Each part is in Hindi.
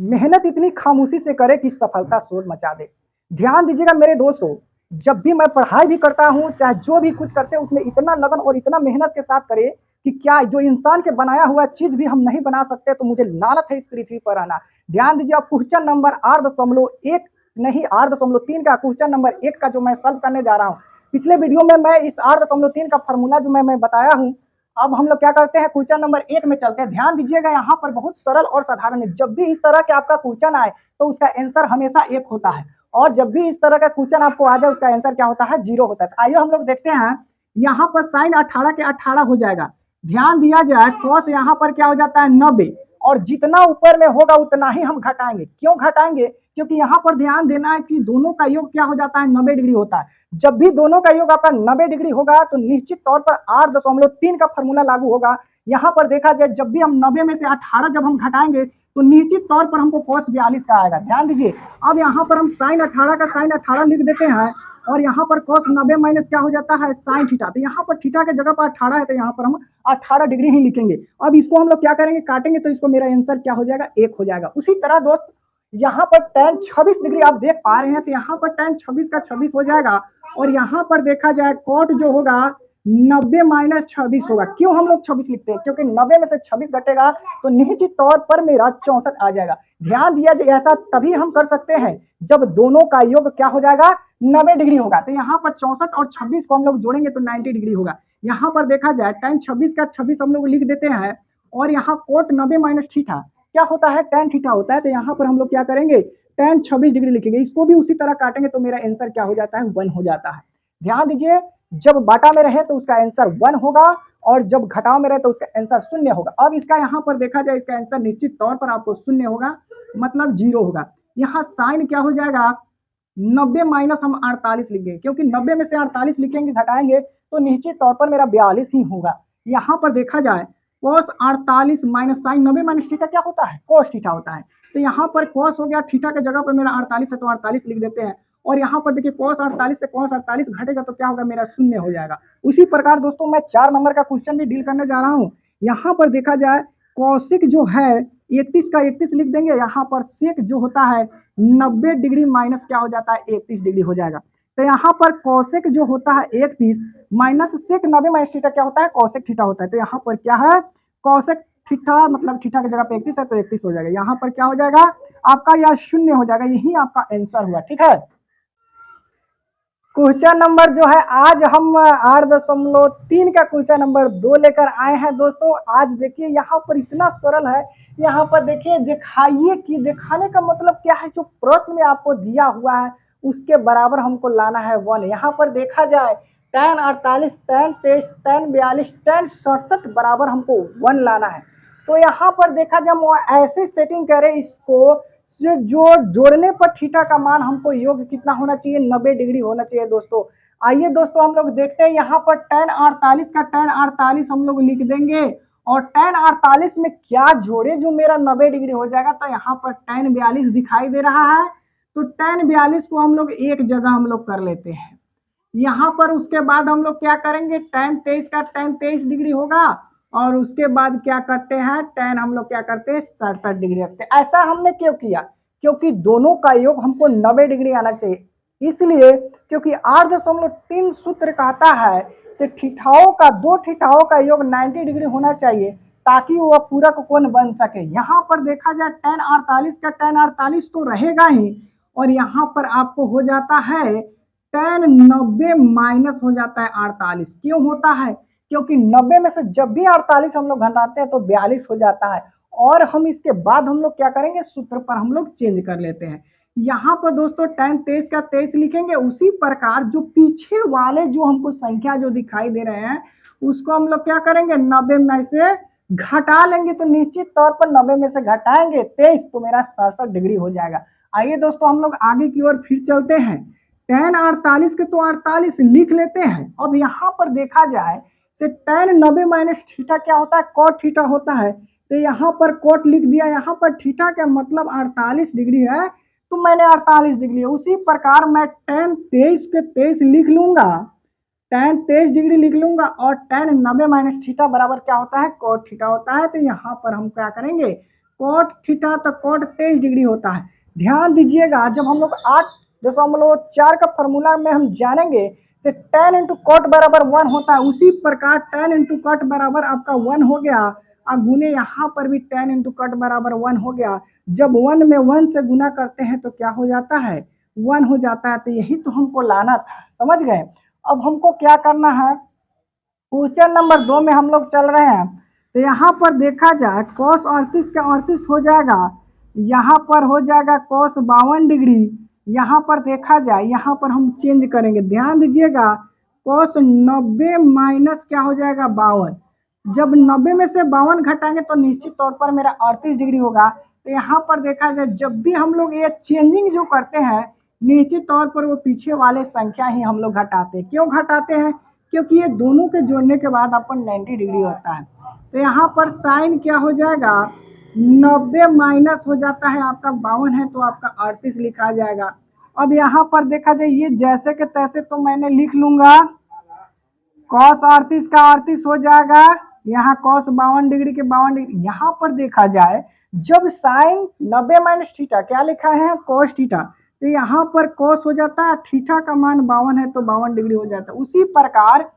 मेहनत इतनी खामोशी से करे कि सफलता शोर मचा दे। ध्यान दीजिएगा मेरे दोस्तों, जब भी मैं पढ़ाई भी करता हूँ, चाहे जो भी कुछ करते हैं उसमें इतना लगन और इतना मेहनत के साथ करे कि क्या जो इंसान के बनाया हुआ चीज भी हम नहीं बना सकते, तो मुझे लानत है इस पृथ्वी पर रहना। ध्यान दीजिए, अब क्वेश्चन नंबर 8.1 नहीं 8.3 का क्वेश्चन नंबर 1 का जो मैं सॉल्व करने जा रहा हूँ। पिछले वीडियो में मैं इस 8.3 का फॉर्मूला जो मैं बताया हूँ, अब हम लोग क्या करते हैं, क्वेश्चन नंबर 1 में चलते हैं। ध्यान दीजिएगा, यहाँ पर बहुत सरल और साधारण है। जब भी इस तरह के आपका क्वेश्चन आए तो उसका आंसर हमेशा 1 होता है, और जब भी इस तरह का क्वेश्चन आपको आ जाए उसका आंसर क्या होता है, 0 होता है। आइए हम लोग देखते हैं, यहाँ पर साइन 18 के 18 हो जाएगा। ध्यान दिया जाए, कॉस यहाँ पर क्या हो जाता है, 90, और जितना ऊपर में होगा उतना ही हम घटाएंगे। क्यों घटाएंगे? क्योंकि यहाँ पर ध्यान देना है कि दोनों का योग क्या हो जाता है, 90 डिग्री होता है। जब भी दोनों का योग आपका 90 डिग्री होगा तो निश्चित तौर पर 8.3 का फॉर्मूला लागू होगा। यहाँ पर देखा जाए, जब भी हम 90 में से 18 जब हम घटाएंगे तो निश्चित तौर पर हमको cos 42 का आएगा। ध्यान दीजिए, अब यहाँ पर हम साइन 18 का साइन 18 लिख देते हैं, और यहाँ पर cos 90 माइनस क्या हो जाता है, साइन थीटा। तो यहाँ पर थीटा के जगह पर 18 है, तो यहाँ पर हम 18 डिग्री ही लिखेंगे। अब इसको हम लोग क्या करेंगे, काटेंगे, तो इसको मेरा आंसर क्या हो जाएगा, 1 हो जाएगा। उसी तरह दोस्त, यहाँ पर tan 26 डिग्री आप देख पा रहे हैं, तो यहाँ पर tan 26 का 26 हो जाएगा, और यहाँ पर देखा जाए कॉट जो होगा 90 माइनस 26 होगा। क्यों हम लोग 26 लिखते हैं? क्योंकि 90 में से 26 घटेगा तो निश्चित तौर पर मेरा 64 आ जाएगा। ध्यान दिया जाए, ऐसा तभी हम कर सकते हैं जब दोनों का योग क्या हो जाएगा, 90 डिग्री होगा। तो यहाँ पर 64 और 26 को हम लोग जोड़ेंगे तो 90 डिग्री होगा। यहाँ पर देखा जाए tan 26 का 26 हम लोग लिख देते हैं, और यहाँ कोट 90 माइनस थीटा क्या होता है, tan थीटा होता है। तो यहाँ पर हम लोग क्या करेंगे, tan 26 डिग्री लिखेंगे। इसको भी उसी तरह काटेंगे तो मेरा आंसर क्या हो जाता है, 1 हो जाता है। ध्यान दीजिए, जब बाटा में रहे तो उसका आंसर 1 होगा, और जब घटाव में रहे तो उसका आंसर 0 होगा। अब इसका यहाँ पर देखा जाए, इसका आंसर निश्चित तौर पर आपको 0 होगा, मतलब 0 होगा। यहाँ साइन क्या हो जाएगा, 90 माइनस हम 48 लिखेंगे, क्योंकि 90 में से 48 लिखेंगे घटाएंगे तो निश्चित तौर पर मेरा 42 ही होगा। यहाँ पर देखा जाए cos 48 minus sine 90 minus theta क्या होता है, cos थीटा होता है। तो यहाँ पर cos हो गया, थीटा के जगह पर मेरा 48 है तो 48 लिख देते हैं, और यहाँ पर देखिए cos 48 से cos 48 घटेगा तो क्या होगा, मेरा 0 हो जाएगा। उसी प्रकार दोस्तों, मैं 4 नंबर का क्वेश्चन भी डील करने जा रहा हूँ। यहाँ पर देखा जाए, कौशिक जो है 31 का 31 लिख देंगे, यहाँ पर सेक जो होता है 90 डिग्री माइनस क्या हो जाता है, 31 डिग्री हो जाएगा। तो यहाँ पर कौशिक जो होता है 31 माइनस सेक 90 माइनस थीटा क्या होता है, कौशिक थीटा होता है। तो यहाँ पर क्या है, कौशिक थीटा, मतलब थीटा की जगह पे 31 है तो 31 हो जाएगा। यहाँ पर क्या हो जाएगा आपका, यह 0 हो जाएगा। यही आपका आंसर हुआ। ठीक है, क्वेश्चन नंबर जो है, आज हम 8.3 का क्वेश्चन नंबर 2 लेकर आए हैं दोस्तों। आज देखिए यहाँ पर इतना सरल है। यहाँ पर देखिए, दिखाइए कि दिखाने का मतलब क्या है, जो प्रश्न में आपको दिया हुआ है उसके बराबर हमको लाना है 1। यहाँ पर देखा जाए tan 48, tan 23, tan 42, tan 67 बराबर हमको 1 लाना है। तो यहाँ पर देखा जाए, हम ऐसे सेटिंग करें इसको से, जो जोड़ने पर थीटा का मान हमको योग कितना होना चाहिए, 90 डिग्री होना चाहिए दोस्तों। आइए दोस्तों, हम लोग देखते हैं, यहाँ पर tan 48 का tan 48 हम लोग लिख देंगे, और tan 48 में क्या जोड़े जो मेरा 90 डिग्री हो जाएगा। तो यहाँ पर tan 42 दिखाई दे रहा है, तो tan 42 को हम लोग एक जगह हम लोग कर लेते हैं। यहाँ पर उसके बाद हम लोग क्या करेंगे, tan 23 का tan 23 डिग्री होगा, और उसके बाद क्या करते हैं, tan हम लोग क्या करते हैं, 67 डिग्री रखते हैं। ऐसा हमने क्यों किया, क्योंकि दोनों का योग हमको 90 डिग्री आना चाहिए। इसलिए क्योंकि 8.3 सूत्र कहता है से थीटाओं का, दो थीटाओं का योग 90 डिग्री होना चाहिए, ताकि वह पूरक कोण बन सके। यहाँ पर देखा जाए tan 48 का tan 48 तो रहेगा ही, और यहाँ पर आपको हो जाता है tan 90 माइनस हो जाता है 48। क्यों होता है, क्योंकि 90 में से जब भी 48 हम लोग घटाते हैं तो 42 हो जाता है। और हम इसके बाद हम लोग क्या करेंगे, सूत्र पर हम लोग चेंज कर लेते हैं। यहाँ पर दोस्तों tan 23 का 23 लिखेंगे। उसी प्रकार जो पीछे वाले जो हमको संख्या जो दिखाई दे रहे हैं उसको हम लोग क्या करेंगे, 90 में से घटा लेंगे। तो निश्चित तौर पर 90 में से घटाएंगे 23 तो मेरा 67 डिग्री हो जाएगा। आइए दोस्तों, हम लोग आगे की ओर फिर चलते हैं। tan 48 के तो 48 लिख लेते हैं। अब यहाँ पर देखा जाए से tan 90 माइनस थीटा क्या होता है, cot थीटा होता है। तो यहाँ पर cot लिख दिया, यहाँ पर थीटा का मतलब 48 डिग्री है, तो मैंने 48 डिग्री। उसी प्रकार मैं tan 23 के 23 लिख लूंगा, tan 23 डिग्री लिख लूंगा, और tan 90 माइनस थीटा बराबर क्या होता है, cot थीटा होता है। तो यहाँ पर हम क्या करेंगे, कॉट थीटा तो कॉट 23 डिग्री होता है। ध्यान दीजिएगा, जब हम लोग 8.4 का फॉर्मूला में हम जानेंगे से tan इंटू कॉट बराबर 1 होता है, उसी प्रकार tan इंटू कॉट बराबर आपका 1 हो गया, और गुने यहाँ पर भी tan इंटू कॉट बराबर 1 हो गया। जब 1 में 1 से गुना करते हैं तो क्या हो जाता है, 1 हो जाता है। तो यही तो हमको लाना था, समझ गए। अब हमको क्या करना है, क्वेश्चन नंबर 2 में हम लोग चल रहे हैं। तो यहाँ पर देखा जाए cos 38 का 38 हो जाएगा, यहाँ पर हो जाएगा cos 52 डिग्री। यहाँ पर देखा जाए, यहाँ पर हम चेंज करेंगे, ध्यान दीजिएगा, cos 90 माइनस क्या हो जाएगा 52। जब 90 में से 52 घटाएंगे तो निश्चित तौर पर मेरा 38 डिग्री होगा। तो यहाँ पर देखा जाए, जब भी हम लोग ये चेंजिंग जो करते हैं, निश्चित तौर पर वो पीछे वाले संख्या ही हम लोग घटाते हैं। क्यों घटाते हैं, क्योंकि ये दोनों के जोड़ने के बाद आपको 90 डिग्री होता है। तो यहाँ पर साइन क्या हो जाएगा, 90 माइनस हो जाता है आपका 52 है, तो आपका 38 लिखा जाएगा। अब यहाँ पर देखा जाए, ये जैसे के तैसे तो मैंने लिख लूंगा, cos 38 का 38 हो जाएगा, यहाँ cos 52 डिग्री के 52 डिग्री। यहाँ पर देखा जाए, जब साइन 90 माइनस थीटा क्या लिखा है cos थीटा, तो यहाँ पर cos हो जाता है, थीटा का मान 52 है तो 52 डिग्री हो जाता है। उसी प्रकार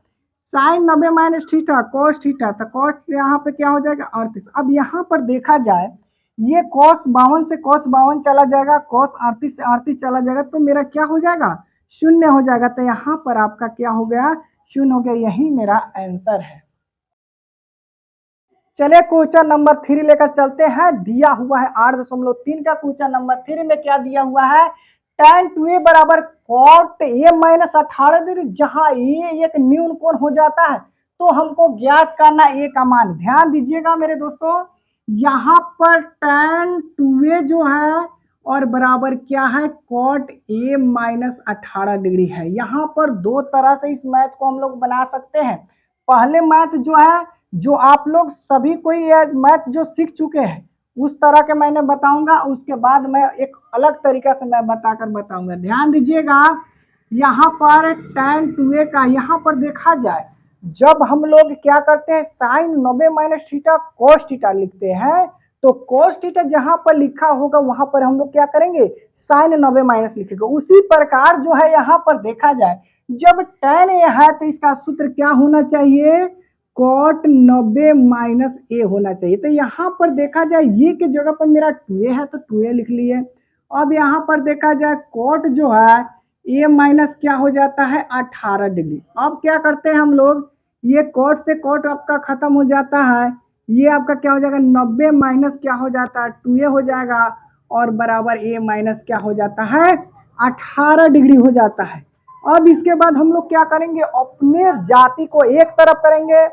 sine 90 minus theta cos theta, तो cos यहाँ पे क्या हो जाएगा 38। अब यहाँ पर देखा जाए, ये cos 52 से cos 52 चला जाएगा, cos 38 से 38 चला जाएगा, तो मेरा क्या हो जाएगा, शून्य हो जाएगा। तो यहाँ पर आपका क्या हो गया, शून्य हो गया। यही मेरा आंसर है। चलिए क्वेश्चन नंबर 3 लेकर चलते हैं। दिया हुआ है 8.3 का क्वेश्चन नंबर 3 में क्या दिया हुआ है, tan 2a बराबर cot a माइनस 18 डिग्री, जहां ये एक न्यून कोण हो जाता है, तो हमको ज्ञात करना a का मान। ध्यान दीजिएगा मेरे दोस्तों, यहाँ पर tan 2a जो है और बराबर क्या है, cot a माइनस 18 डिग्री है। यहाँ पर दो तरह से इस मैथ को हम लोग बना सकते हैं। पहले मैथ जो है, जो आप लोग सभी कोई मैथ जो सीख चुके हैं उस तरह के मैंने बताऊंगा, उसके बाद मैं एक अलग तरीका से मैं बताकर बताऊंगा। ध्यान दीजिएगा, यहाँ पर tan 2a का यहाँ पर देखा जाए, जब हम लोग क्या करते हैं, sine 90 minus theta cos theta लिखते हैं, तो cos थीटा जहां पर लिखा होगा वहां पर हम लोग क्या करेंगे, साइन 90 माइनस लिखेंगे। उसी प्रकार जो है यहाँ पर देखा जाए, जब tan a है तो इसका सूत्र क्या होना चाहिए, cot 90 माइनस ए होना चाहिए। तो यहाँ पर देखा जाए, ये के जगह पर मेरा 2a है तो 2a लिख लिए। अब यहाँ पर देखा जाए, cot जो है a माइनस क्या हो जाता है 18 डिग्री। अब क्या करते हैं हम लोग, ये cot से cot आपका खत्म हो जाता है, ये आपका क्या हो जाएगा 90 माइनस क्या हो जाता है 2a हो जाएगा, और बराबर a माइनस क्या हो जाता है 18 डिग्री हो जाता है। अब इसके बाद हम लोग क्या करेंगे, अपने जाति को एक तरफ करेंगे,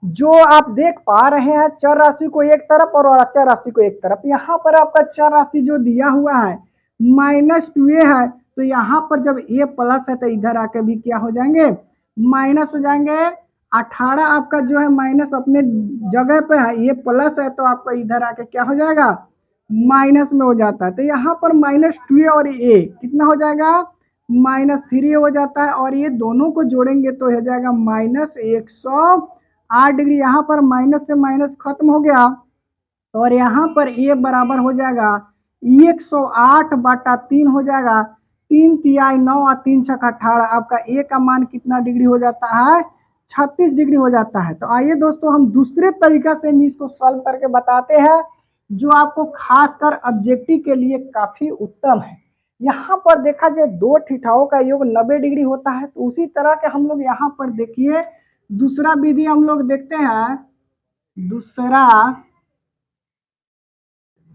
जो आप देख पा रहे हैं चर राशि को एक तरफ और अचर राशि को एक तरफ। यहाँ पर आपका चर राशि जो दिया हुआ है -2a है, तो यहाँ पर जब a प्लस है तो इधर आके भी क्या हो जाएंगे, माइनस हो जाएंगे। 18 आपका जो है माइनस अपने जगह पे है, ये प्लस है तो आपका इधर आके क्या हो जाएगा, माइनस में हो जाता है। तो यहाँ पर -2a और a कितना हो जाएगा, -3 हो जाता है, और ये दोनों को जोड़ेंगे तो हो जाएगा -108 डिग्री। यहाँ पर माइनस से माइनस खत्म हो गया, और यहाँ पर a बराबर हो जाएगा 108/3 हो जाएगा, 3 तिहाई 9 और 3 छक 18। आपका a का मान कितना डिग्री हो जाता है, 36 डिग्री हो जाता है। तो आइए दोस्तों, हम दूसरे तरीका से इसको सॉल्व करके बताते हैं, जो आपको खासकर ऑब्जेक्टिव के लिए काफी उत्तम है। यहाँ पर देखा जाए, दो थीटाओं का योग 90 डिग्री होता है, तो उसी तरह के हम लोग यहाँ पर देखिए दूसरा विधि हम लोग देखते हैं।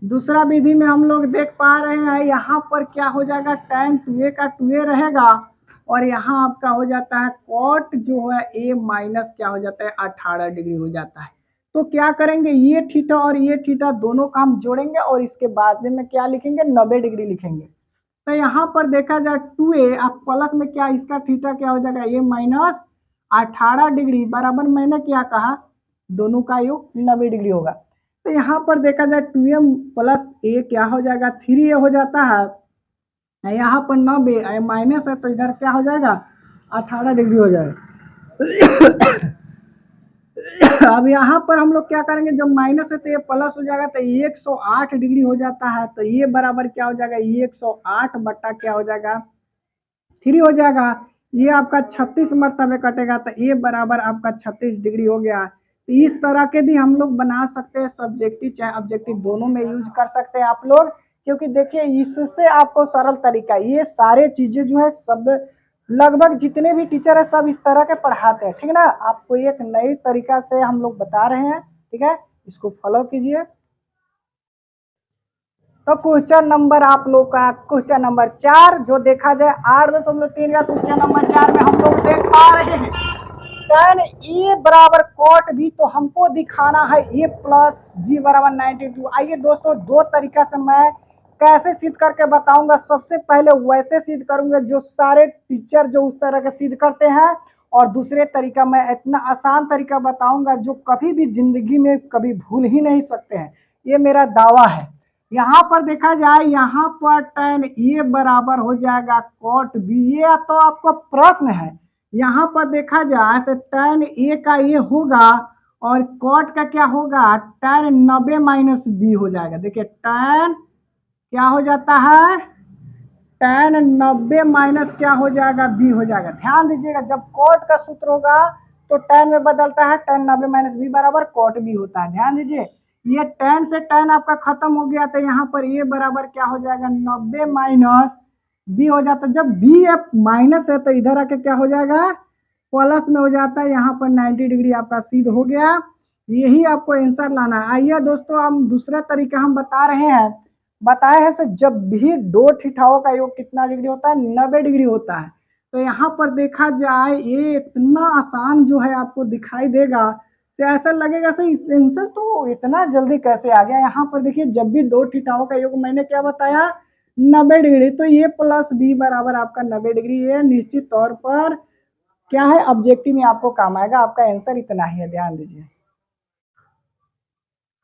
दूसरा विधि में हम लोग देख पा रहे हैं, यहाँ पर क्या हो जाएगा, tan 2a का 2a रहेगा, और यहाँ आपका हो जाता है cot जो है a माइनस क्या हो जाता है 18 डिग्री हो जाता है। तो क्या करेंगे, ये थीटा और ये थीटा दोनों का हम जोड़ेंगे, और इसके बाद में क्या लिखेंगे, 90 डिग्री लिखेंगे। तो यहाँ पर देखा जाए 2a आप प्लस में क्या, इसका थीटा क्या हो जाएगा a माइनस 18 डिग्री, बराबर मैंने क्या कहा, दोनों का योग 90 डिग्री होगा। तो यहाँ पर देखा जाए 2m प्लस a क्या हो जाएगा, 3a हो जाता है। यहाँ पर 90 माइनस है तो इधर क्या हो जाएगा 18 डिग्री हो जाएगा। अब यहाँ पर हम लोग क्या करेंगे, जब माइनस है तो ये प्लस हो जाएगा, तो 108 डिग्री हो जाता है। तो ये बराबर क्या हो जाएगा, 108 बट्टा क्या हो जाएगा, 3 हो जाएगा। ये आपका 36 मरतबे कटेगा, तो ये बराबर आपका 36 डिग्री हो गया। तो इस तरह के भी हम लोग बना सकते हैं, सब्जेक्टिव चाहे ऑब्जेक्टिव दोनों में यूज कर सकते हैं आप लोग। क्योंकि देखिए इससे आपको सरल तरीका, ये सारे चीजें जो है सब लगभग जितने भी टीचर है सब इस तरह के पढ़ाते हैं, ठीक है ना। आपको एक नई तरीका से हम लोग बता रहे हैं, ठीक है, इसको फॉलो कीजिए। तो क्वेश्चन नंबर आप लोग का क्वेश्चन नंबर 4 जो देखा जाए 8.3 का क्वेश्चन नंबर 4 में हम लोग देख पा रहे हैं tan ए बराबर cot b, तो हमको दिखाना है a प्लस b बराबर 92। आइए दोस्तों, दो तरीका से मैं कैसे सिद्ध करके बताऊंगा। सबसे पहले वैसे सिद्ध करूंगा जो सारे टीचर जो उस तरह के सिद्ध करते हैं, और दूसरे तरीका मैं इतना आसान तरीका बताऊंगा जो कभी भी जिंदगी में कभी भूल ही नहीं सकते हैं, ये मेरा दावा है। यहाँ पर देखा जाए, यहाँ पर tan ए बराबर हो जाएगा cot b, ये तो आपका प्रश्न है। यहाँ पर देखा जाए से tan ए का ये होगा और cot का क्या होगा, tan 90 माइनस बी हो जाएगा। देखिए tan क्या हो जाता है, tan 90 माइनस क्या हो जाएगा, बी हो जाएगा। ध्यान दीजिएगा, जब cot का सूत्र होगा तो tan में बदलता है, tan 90 माइनस बी बराबर cot बी होता है। ध्यान दीजिए, ये tan से tan आपका खत्म हो गया, तो यहाँ पर ये बराबर क्या हो जाएगा, 90 माइनस बी हो जाता है। जब बी माइनस है तो इधर आके क्या हो जाएगा, प्लस में हो जाता है। यहाँ पर 90 डिग्री आपका सिद्ध हो गया। यही आपको आंसर लाना है। आइए दोस्तों, हम दूसरा तरीका हम बता रहे हैं, बताए हैं से जब भी दो थीटाओं का योग कितना डिग्री होता है, 90 डिग्री होता है। तो यहाँ पर देखा जाए ये इतना आसान जो है आपको दिखाई देगा, से ऐसा लगेगा से इस आंसर तो इतना जल्दी कैसे आ गया। यहाँ पर देखिए, जब भी दो थीटाओं का योग मैंने क्या बताया, 90 डिग्री, तो ये प्लस बी बराबर आपका 90 डिग्री, ये निश्चित तौर पर क्या है, ऑब्जेक्टिव में आपको काम आएगा। आपका आंसर इतना ही है, ध्यान दीजिए।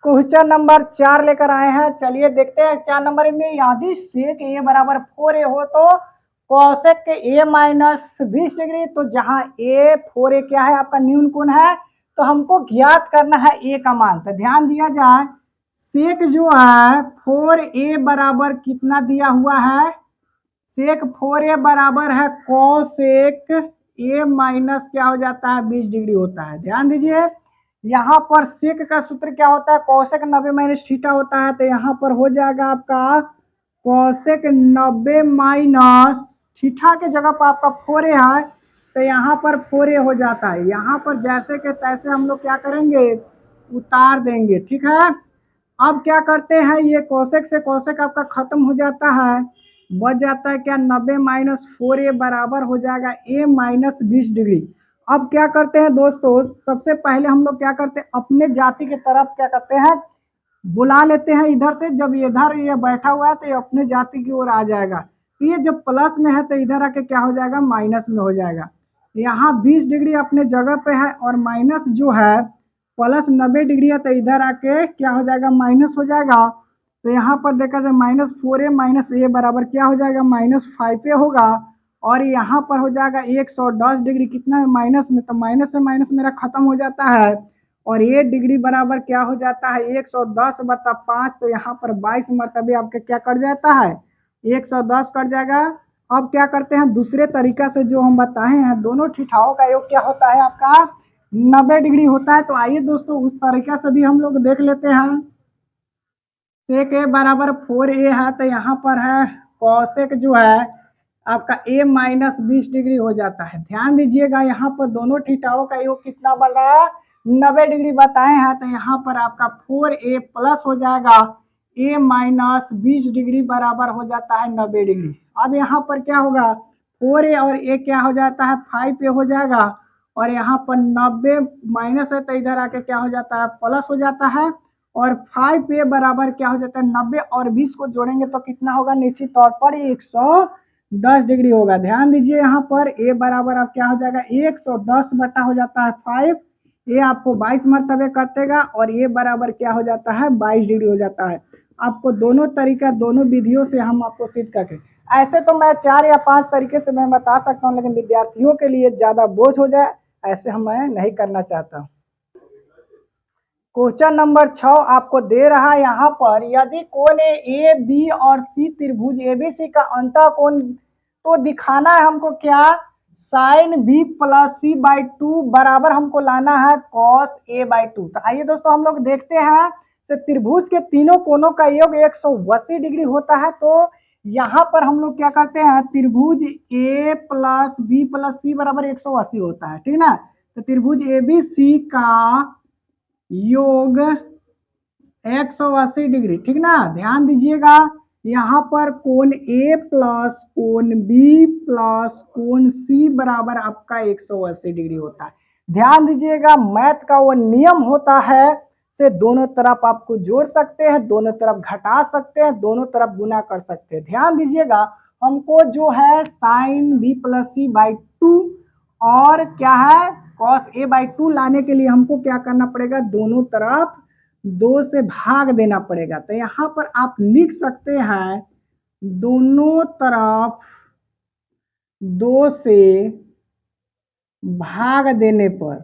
क्वेश्चन नंबर 4 लेकर आए हैं, चलिए देखते हैं। 4 नंबर में यदि सेक ए बराबर 4a हो तो कौशेक के ए माइनस 20 डिग्री, तो जहां ए 4a क्या है, आपका न्यून कोण है, तो हमको ज्ञात करना है ए का मान। तो ध्यान दिया जाए, सेक जो है 4a बराबर कितना दिया हुआ है, सेक 4a बराबर है कौशेक ए माइनस क्या हो जाता है, 20 डिग्री होता है। ध्यान दीजिए, यहाँ पर सेक का सूत्र क्या होता है, कौशेक 90 माइनस थीटा होता है। तो यहाँ पर हो जाएगा आपका कौशेक 90 माइनस थीटा के जगह पर आपका 4a है, तो यहाँ पर 4a हो जाता है। यहाँ पर जैसे के तैसे हम लोग क्या करेंगे, उतार देंगे, ठीक है। अब क्या करते हैं, ये कौशेक से कौशेक आपका खत्म हो जाता है, बच जाता है क्या, 90 माइनस 4a बराबर हो जाएगा a माइनस 20 डिग्री। अब क्या करते हैं दोस्तों, सबसे पहले हम लोग क्या करते हैं, अपने जाति की तरफ क्या करते हैं, बुला लेते हैं इधर से। जब इधर ये बैठा हुआ है तो ये अपने जाति की ओर आ जाएगा। ये जब प्लस में है तो इधर आके क्या हो जाएगा, माइनस में हो जाएगा। यहाँ 20 डिग्री अपने जगह पे है और माइनस जो है प्लस 90 डिग्री है, तो इधर आके क्या हो जाएगा, माइनस हो जाएगा। तो यहाँ पर देखा जाए माइनस 4a माइनस a बराबर क्या हो जाएगा, माइनस 5a होगा। और यहाँ पर हो जाएगा 110 डिग्री, कितना माइनस में, तो माइनस से माइनस मेरा खत्म हो जाता है। और ये डिग्री बराबर क्या हो जाता है, 110 बटा 5, तो यहाँ पर 22 मरतबे आपका क्या कट जाता है, 110 कट जाएगा। अब क्या करते हैं, दूसरे तरीका से जो हम बताए हैं, दोनों ठीठाओं का योग क्या होता है आपका 90 डिग्री होता है। तो आइए दोस्तों, उस तरीका से भी हम लोग देख लेते हैं। सेक ए बराबर 4a है, तो यहाँ पर है कौशेक जो है आपका a माइनस 20 डिग्री हो जाता है। ध्यान दीजिएगा, यहाँ पर दोनों थीटाओं का योग कितना बन रहा है, 90 डिग्री बताए हैं। तो यहाँ पर आपका 4a प्लस हो जाएगा a माइनस 20 डिग्री बराबर हो जाता है 90 डिग्री। अब यहाँ पर क्या होगा, 4a और a क्या हो जाता है, 5a हो जाएगा। और यहाँ पर 90 माइनस है, तो इधर आके क्या हो जाता है, प्लस हो जाता है। और 5a बराबर क्या हो जाता है, 90 और 20 को जोड़ेंगे तो कितना होगा, निश्चित तौर पर 110 डिग्री होगा। ध्यान दीजिए, यहाँ पर a बराबर अब क्या हो जाएगा, 110 बटा हो जाता है 5, ये आपको 22 मरतबे कटेगा और a बराबर क्या हो जाता है, 22 डिग्री हो जाता है। आपको दोनों तरीका, दोनों विधियों से हम आपको सिद्ध करके, ऐसे तो मैं 4 या 5 तरीके से मैं बता सकता हूँ, लेकिन विद्यार्थियों के लिए ज़्यादा बोझ हो जाए ऐसे हम मैं नहीं करना चाहता हूँ। क्वेश्चन नंबर 6 आपको दे रहा है यहाँ पर, यदि कोण ए बी और सी त्रिभुज एबीसी का अंतःकोण तो दिखाना है हमको क्या, sine B plus C by two बराबर हमको लाना है कॉस ए बाई टू। तो आइए दोस्तों हम लोग देखते हैं, से त्रिभुज के तीनों कोणों का योग 180 डिग्री होता है। तो यहाँ पर हम लोग क्या करते हैं, त्रिभुज ए प्लस बी प्लस सी बराबर 180 होता है, ठीक ना। तो त्रिभुज ए बी सी का योग 180 डिग्री, ठीक ना। ध्यान दीजिएगा यहाँ पर कोण ए प्लस कोण बी प्लस कोण सी बराबर आपका 180 डिग्री होता है। ध्यान दीजिएगा मैथ का वो नियम होता है, से दोनों तरफ आपको जोड़ सकते हैं, दोनों तरफ घटा सकते हैं, दोनों तरफ गुना कर सकते हैं। ध्यान दीजिएगा हमको जो है sine B plus C by two और क्या है कॉस ए बाई टू लाने के लिए हमको क्या करना पड़ेगा, दोनों तरफ 2 से भाग देना पड़ेगा। तो यहाँ पर आप लिख सकते हैं दोनों तरफ 2 से भाग देने पर,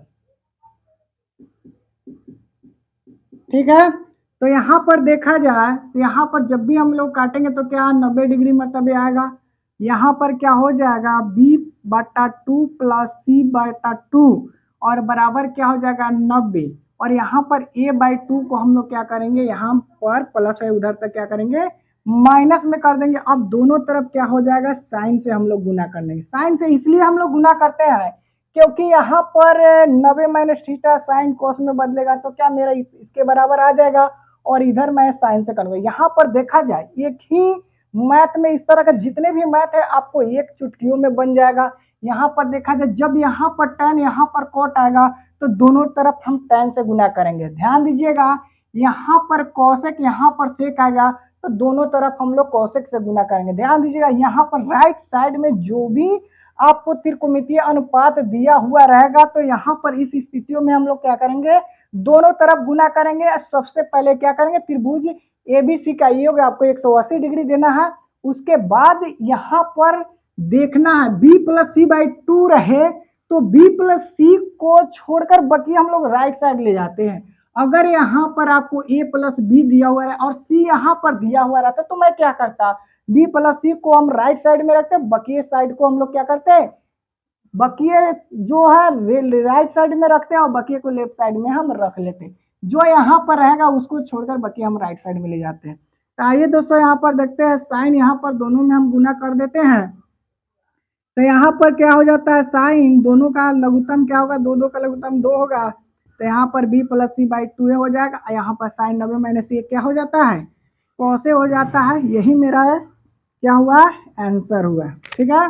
ठीक है। तो यहाँ पर देखा जाए तो यहाँ पर जब भी हम लोग काटेंगे तो क्या 90 डिग्री मतलब आएगा। यहाँ पर क्या हो जाएगा b बटा टू प्लस सी बटा टू और बराबर क्या हो जाएगा 90। और यहाँ पर a बाई टू को हम लोग क्या करेंगे, यहाँ पर प्लस है उधर तक क्या करेंगे माइनस में कर देंगे। अब दोनों तरफ क्या हो जाएगा साइन से हम लोग गुना कर लेंगे। साइन से इसलिए हम लोग गुना करते हैं क्योंकि यहाँ पर 90 माइनस थीटा साइन कोस में बदलेगा तो क्या मेरा इसके बराबर आ जाएगा और इधर मैं साइन से करूंगा। यहाँ पर देखा जाए एक ही मैथ में इस तरह का जितने भी मैथ है आपको एक चुटकियों में बन जाएगा। यहाँ पर देखा जाए जब यहाँ पर tan यहाँ पर कॉट आएगा तो दोनों तरफ हम tan से गुना करेंगे। ध्यान दीजिएगा यहाँ पर कॉसेक यहाँ पर सेक आएगा तो दोनों तरफ हम लोग कॉसेक से गुना करेंगे। ध्यान दीजिएगा यहाँ पर राइट साइड में जो भी आपको त्रिकोणमितीय अनुपात दिया हुआ रहेगा तो यहाँ पर इस स्थितियों में हम लोग क्या करेंगे दोनों तरफ गुना करेंगे। सबसे पहले क्या करेंगे त्रिभुज एबीसी का योग आपको 180 डिग्री देना है। उसके बाद यहाँ पर देखना है b plus C by two रहे तो b प्लस सी को छोड़कर बाकी हम लोग राइट साइड ले जाते हैं। अगर यहाँ पर आपको a प्लस बी दिया हुआ है और c यहाँ पर दिया हुआ रहता तो मैं क्या करता, b प्लस सी को हम राइट साइड में रखते, बकी साइड को हम लोग क्या करते हैं बकिए जो है राइट साइड में रखते हैं और बकिए को लेफ्ट साइड में हम रख लेते हैं। जो यहाँ पर रहेगा उसको छोड़कर बकिए हम राइट साइड में ले जाते हैं। तो आइए दोस्तों यहाँ पर देखते हैं साइन यहाँ पर दोनों में हम गुना कर देते हैं। तो यहाँ पर क्या हो जाता है साइन दोनों का लघुत्तम क्या होगा, दो का लघुत्तम 2 होगा। तो यहाँ पर b plus C by two हो जाएगा। यहाँ पर साइन 90 माइनस ये क्या हो जाता है कॉसे हो जाता है। यही मेरा क्या हुआ आंसर हुआ, ठीक है।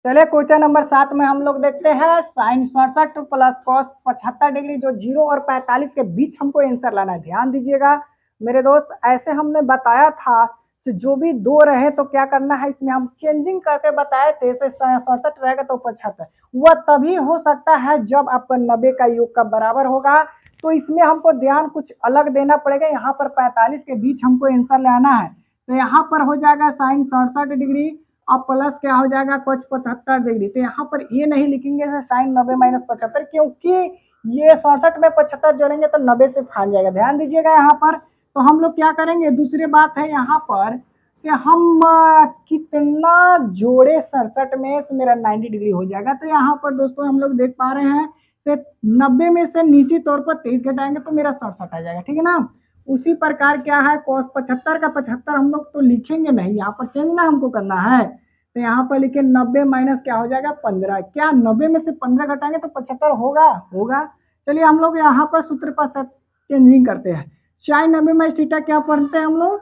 चलिए क्वेश्चन नंबर 7 में हम लोग देखते हैं साइन 67 प्लस कॉस 75 डिग्री जो 0 और 45 के बीच हमको आंसर लाना है। ध्यान दीजिएगा मेरे दोस्त ऐसे हमने बताया था कि जो भी दो रहे तो क्या करना है, इसमें हम चेंजिंग करके बताए थे। जैसे 67 रहेगा तो 75 वह तभी हो सकता है जब आपका 90 का योग का बराबर होगा। तो इसमें हमको ध्यान कुछ अलग देना पड़ेगा। यहाँ पर 45 के बीच हमको आंसर लाना है। तो यहाँ पर हो जाएगा साइन 67 डिग्री अब प्लस क्या हो जाएगा कुछ 75 डिग्री। तो यहाँ पर ये नहीं लिखेंगे साइन 90 माइनस 75 क्योंकि ये 67 में 75 जोड़ेंगे तो 90 से फान जाएगा। ध्यान दीजिएगा यहाँ पर। तो हम लोग क्या करेंगे दूसरी बात है यहाँ पर से हम कितना जोड़े 67 में से मेरा 90 डिग्री हो जाएगा। तो यहाँ पर दोस्तों हम लोग देख पा रहे हैं से 90 में से निश्चित तौर पर 23 घटाएंगे तो मेरा 67 आ जाएगा, ठीक है ना। उसी प्रकार क्या है cos 75 का 75 हम लोग तो लिखेंगे नहीं, यहाँ पर चेंज ना हमको करना है। तो यहाँ पर लिखे 90 माइनस क्या हो जाएगा 15। क्या 90 में से 15 घटाएंगे तो 75 होगा। चलिए हम लोग यहाँ पर सूत्र पर चेंजिंग करते हैं। साइन 90 माइनस थीटा क्या पढ़ते हैं हम लोग,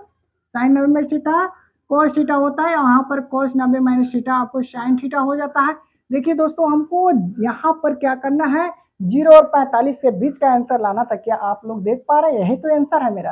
sine 90 minus theta cos theta होता है। यहाँ पर cos 90 माइनस थीटा आपको साइन थीटा हो जाता है। देखिए दोस्तों हमको यहाँ पर क्या करना है 0 और 45 के बीच का आंसर लाना था। क्या आप लोग देख पा रहे हैं, यही तो आंसर है मेरा।